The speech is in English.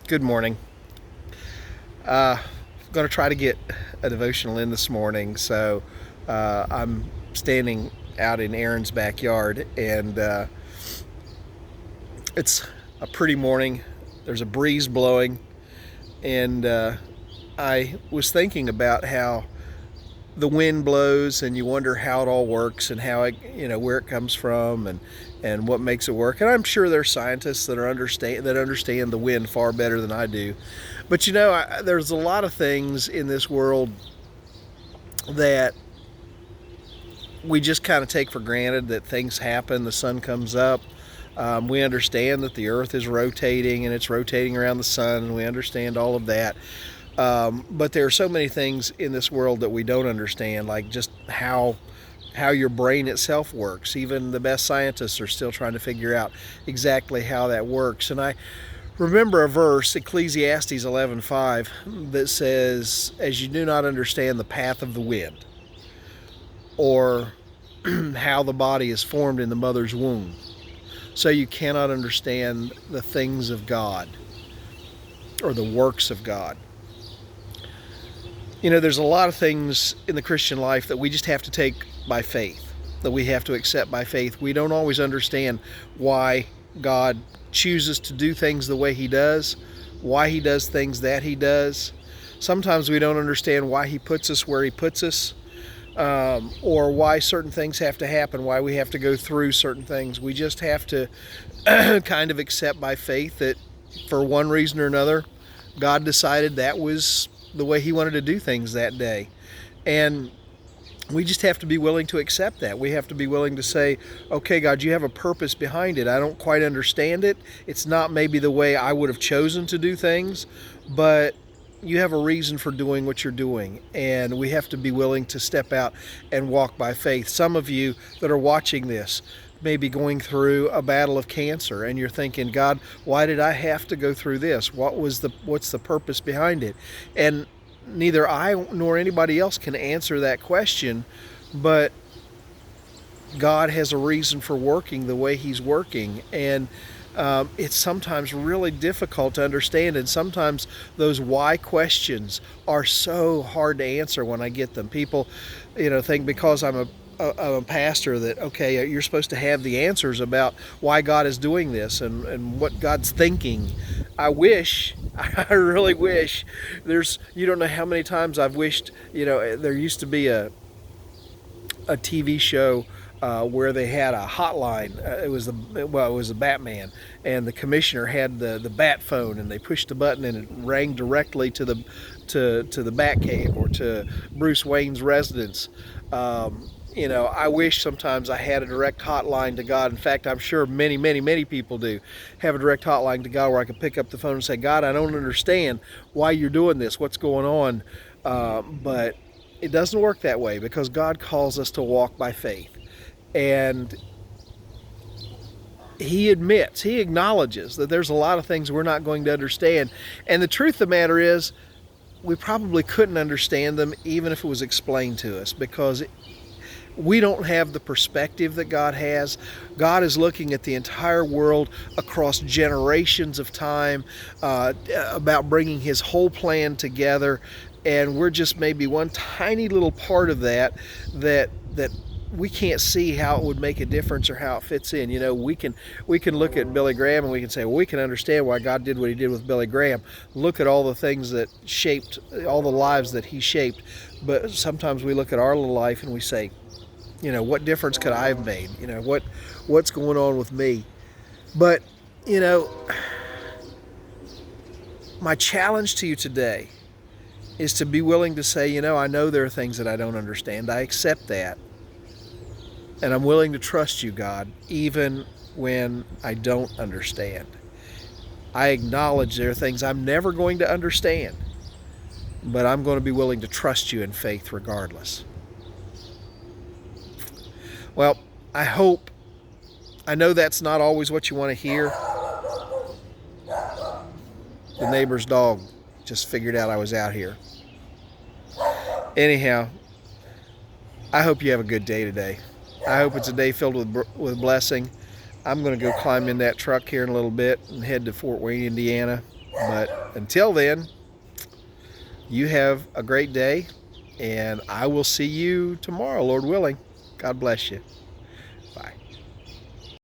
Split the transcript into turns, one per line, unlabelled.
Good morning. I'm going to try to get a devotional in this morning. I'm standing out in Aaron's backyard, and it's a pretty morning. There's a breeze blowing, and I was thinking about how the wind blows, and you wonder how it all works and how it, where it comes from, and what makes it work. And I'm sure there's scientists that understand the wind far better than I do. But there's a lot of things in this world that we just kind of take for granted, that things happen. The sun comes up. We understand that the earth is rotating and it's rotating around the sun, and we understand all of that. But there are so many things in this world that we don't understand, like just how your brain itself works. Even the best scientists are still trying to figure out exactly how that works. And I remember a verse, Ecclesiastes 11:5, that says, "As you do not understand the path of the wind, or how the body is formed in the mother's womb, so you cannot understand the things of God, or the works of God." There's a lot of things in the Christian life that we just have to take by faith, that we have to accept by faith. We don't always understand why God chooses to do things the way He does, why He does things that He does. Sometimes we don't understand why He puts us where He puts us, or why certain things have to happen, why we have to go through certain things. We just have to kind of accept by faith that for one reason or another, God decided that was the way He wanted to do things that day. And we just have to be willing to accept that. We have to be willing to say, okay, God, you have a purpose behind it. I don't quite understand it. It's not maybe the way I would have chosen to do things, but you have a reason for doing what you're doing. And we have to be willing to step out and walk by faith. Some of you that are watching this may be going through a battle of cancer, and you're thinking, God, why did I have to go through this? What's the purpose behind it? And neither I nor anybody else can answer that question, but God has a reason for working the way He's working. And it's sometimes really difficult to understand, and sometimes those why questions are so hard to answer when I get them. People, think because I'm a pastor that, okay, you're supposed to have the answers about why God is doing this and what God's thinking. I really wish. You don't know how many times I've wished, there used to be a TV show where they had a hotline. It was the Batman, and the commissioner had the bat phone, and they pushed the button and it rang directly to the Batcave, or to Bruce Wayne's residence. I wish sometimes I had a direct hotline to God. In fact, I'm sure many, many, many people do have a direct hotline to God, where I can pick up the phone and say, God, I don't understand why you're doing this. What's going on? But it doesn't work that way, because God calls us to walk by faith. And He acknowledges that there's a lot of things we're not going to understand. And the truth of the matter is, we probably couldn't understand them even if it was explained to us, because we don't have the perspective that God has. God is looking at the entire world across generations of time, about bringing His whole plan together, and we're just maybe one tiny little part of that we can't see how it would make a difference or how it fits in. We can look at Billy Graham and we can say, well, we can understand why God did what He did with Billy Graham. Look at all the things that shaped, all the lives that he shaped. But sometimes we look at our little life and we say, what difference could I have made? What's going on with me? But, my challenge to you today is to be willing to say, I know there are things that I don't understand. I accept that. And I'm willing to trust you, God, even when I don't understand. I acknowledge there are things I'm never going to understand, but I'm going to be willing to trust you in faith regardless. Well, I know that's not always what you want to hear. The neighbor's dog just figured out I was out here. Anyhow, I hope you have a good day today. I hope it's a day filled with blessing. I'm going to go climb in that truck here in a little bit and head to Fort Wayne, Indiana. But until then, you have a great day, and I will see you tomorrow, Lord willing. God bless you.